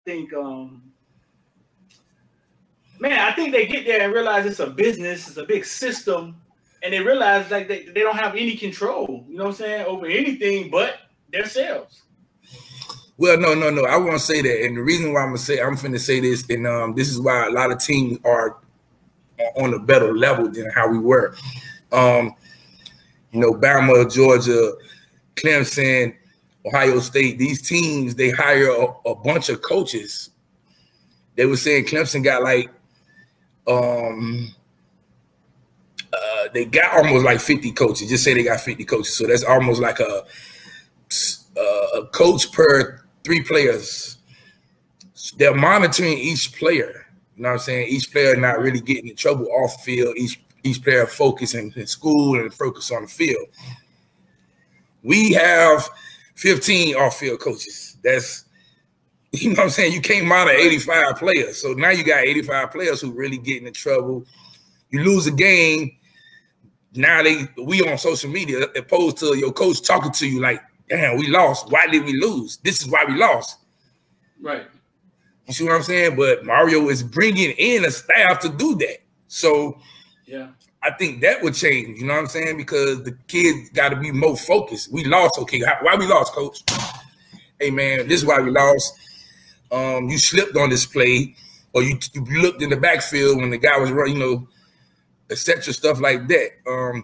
think, man, I think they get there and realize it's a business, it's a big system, and they realize like they don't have any control, you know what I'm saying, over anything but themselves. Well, no. I won't say that, and the reason why I'm finna say this, and this is why a lot of teams are on a better level than how we were. You know, Bama, Georgia, Clemson, Ohio State, these teams, they hire a bunch of coaches. They were saying Clemson got like, they got almost like 50 coaches. Just say they got 50 coaches. So that's almost like a coach per 3 players. They're monitoring each player. You know what I'm saying? Each player not really getting in trouble off field. Each player focusing in school and focus on the field. We have 15 off-field coaches. That's, you know what I'm saying? You can't monitor 85 players. So now you got 85 players who really getting in trouble. You lose a game. Now we on social media opposed to your coach talking to you like, damn, we lost. Why did we lose? This is why we lost. Right. You see what I'm saying? But Mario is bringing in a staff to do that. So yeah, I think that would change. You know what I'm saying? Because the kids got to be more focused. We lost. Okay, why we lost, coach? Hey, man, this is why we lost. You slipped on this play, or you looked in the backfield when the guy was running, you know, etc. Stuff like that.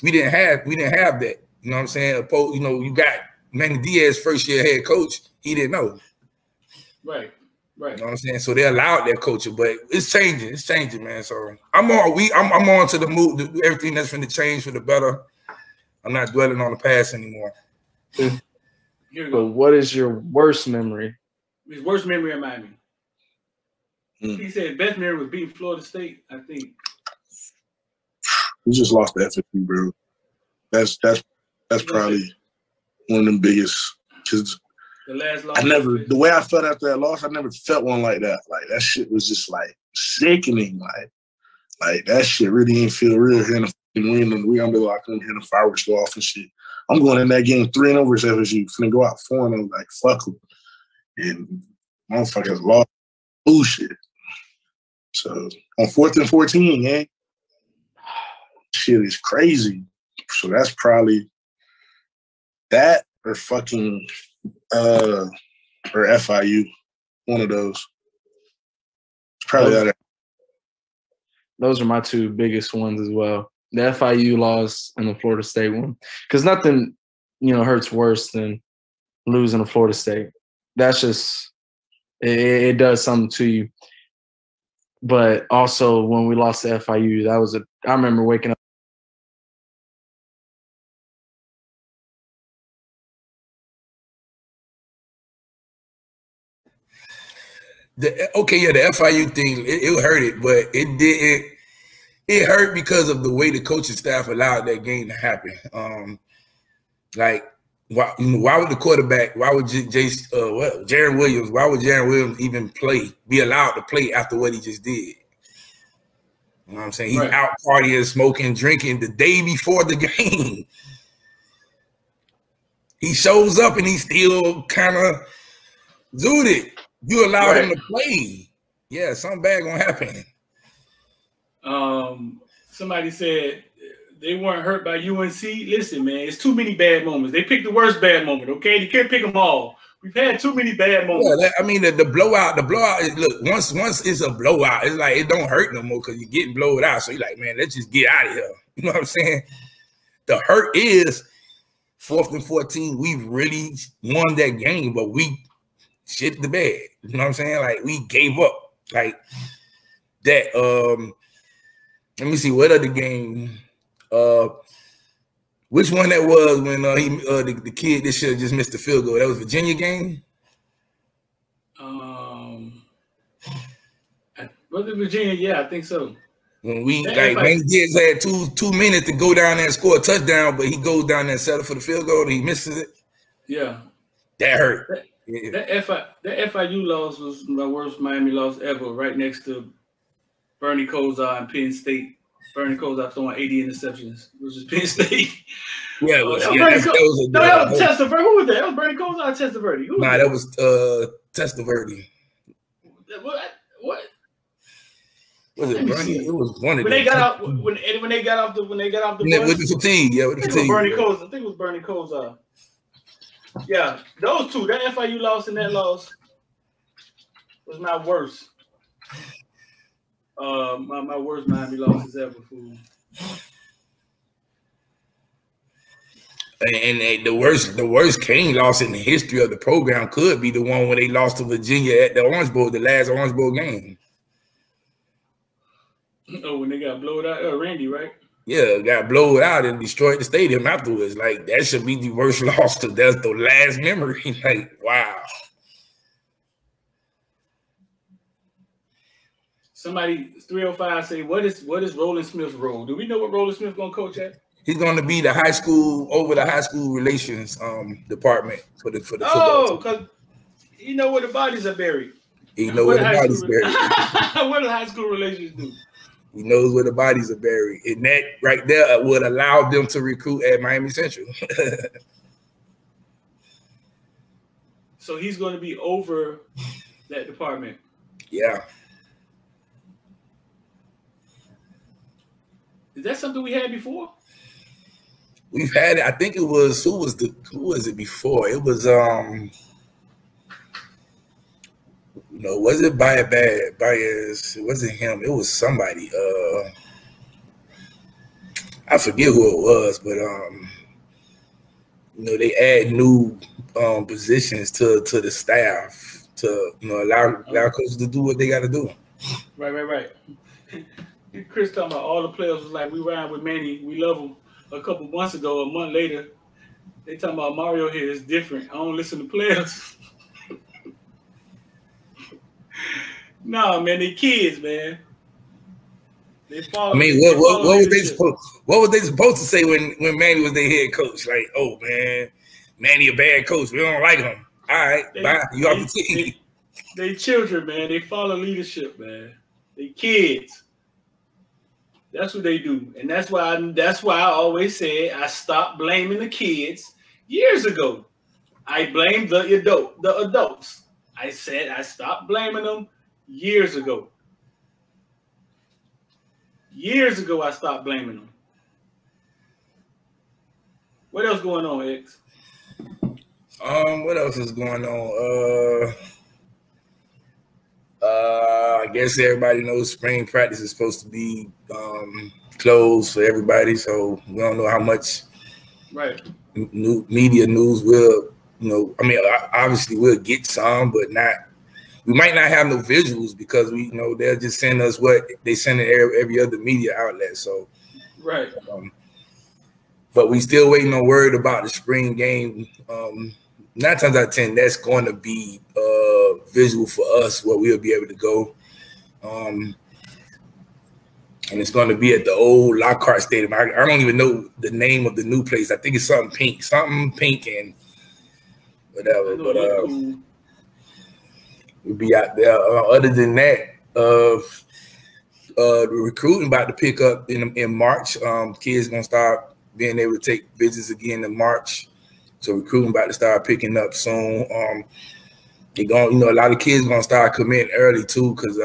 We didn't have that. You know what I'm saying? You know, you got Manny Diaz, first year head coach. He didn't know. Right. You know what I'm saying? So they allowed their coaching, but it's changing. It's changing, man. So I'm on to the move. Everything that's going to change for the better. I'm not dwelling on the past anymore. But what is your worst memory? His worst memory in Miami. He said best memory was beating Florida State, I think. We just lost the FSU, bro. That's probably one of them biggest, because the last loss. The way I felt after that loss, I never felt one like that. Like that shit was just like sickening. Like that shit really ain't feel real here in the fucking wind. We gonna be like, I'm hearing the fireworks go off and shit. I'm going in that game 3-0 versus FSU. Finna go out 4-0, like fuck them. And motherfuckers lost bullshit. So on 4th and 14, yeah, shit is crazy. So that's probably that or fucking or FIU, one of those. It's probably that. Those are my 2 biggest ones as well. The FIU loss and the Florida State one. Because nothing, you know, hurts worse than losing to Florida State. That's just it does something to you. But also when we lost to FIU, I remember waking up. The FIU thing, it hurt it, but it didn't. It hurt because of the way the coaching staff allowed that game to happen. Why would the quarterback? Why would Jaron Williams? Why would Jaron Williams even be allowed to play after what he just did? You know what I'm saying? He's out partying, smoking, drinking the day before the game. He shows up and he's still kind of zooted. You allow him to play. Yeah, something bad gonna happen. Somebody said they weren't hurt by UNC. Listen, man, it's too many bad moments. They picked the worst bad moment, okay? You can't pick them all. We've had too many bad moments. Yeah, I mean, the blowout is, look, once it's a blowout, it's like it don't hurt no more because you're getting blowed out. So you're like, man, let's just get out of here. You know what I'm saying? The hurt is 4th and 14. We really won that game, but we shit the bed. You know what I'm saying? Like, we gave up. Like, that, let me see, what other game? Which one that was when the kid that should have just missed the field goal? That was Virginia game? Was it Virginia? Yeah, I think so. When Wayne Diggs had two minutes to go down there and score a touchdown, but he goes down there and settle for the field goal and he misses it. Yeah. That hurt. That FIU loss was my worst Miami loss ever, right next to Bernie Kosar and Penn State. Bernie Kosar throwing 80 interceptions, which is Penn State. Yeah, that was Testaverde. Who was that? That was Bernie Kosar or Testaverde? Nah, that was Testaverde. What? Was it Bernie? It was one of when them. they got off when they got off the bus with the fatigue. Yeah, with the fatigue. Bernie Kosar. I think it was Bernie Kosar. Yeah, those two. That FIU loss and that loss was my worst. My worst Miami losses ever, fool. And the worst Kane loss in the history of the program could be the one when they lost to Virginia at the Orange Bowl, the last Orange Bowl game. Oh, when they got blown out, Randy, right? Yeah, got blown out and destroyed the stadium afterwards. Like, that should be the worst loss. That's the last memory. Like, wow. Somebody 305 say, what is Roland Smith's role? Do we know what Roland Smith's gonna coach at? He's going to be the high school relations department for the football team. Because you know where the bodies are buried. He knows where the bodies are buried. What do high school relations do? He knows where the bodies are buried. And that right there would allow them to recruit at Miami Central. So he's going to be over that department. Yeah. Is that something we had before? We've had it. I think it was who was it before? It was was it Baez? It wasn't him. It was somebody. I forget who it was, but they add new positions to the staff to allow coaches to do what they got to do. Right. Chris talking about all the players was like, we ride with Manny, we love him. A couple months ago, a month later, they talking about Mario here is different. I don't listen to players. No, man, they kids, man. They follow. I mean, what was they supposed to say when Manny was their head coach? Like, oh man, Manny a bad coach. We don't like him. All right, bye. You off the team. They children, man. They follow leadership, man. They kids. That's what they do, and that's why I always say I stopped blaming the kids years ago. I blamed the adults. I said I stopped blaming them years ago. Years ago, I stopped blaming them. What else going on, X? What else is going on? I guess everybody knows spring practice is supposed to be closed for everybody, so we don't know how much media news will, obviously we'll get some, but not. We might not have no visuals because they'll just send us what they send in every other media outlet. So, right. But we still waiting on word about the spring game. 9 times out of 10, that's going to be visual for us where we'll be able to go. And it's going to be at the old Lockhart Stadium. I don't even know the name of the new place. I think it's something pink and whatever. But we'll be out there. Other than that, the recruiting about to pick up in March. Kids going to start being able to take visits again in March. So recruiting about to start picking up soon. They're going, a lot of kids going to start committing early too because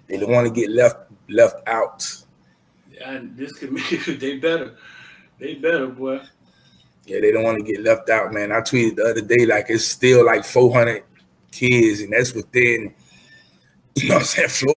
they don't want to get left out. Yeah, this committee, they better, boy. Yeah, they don't want to get left out, man. I tweeted the other day like it's still like 400 kids, and that's within, Florida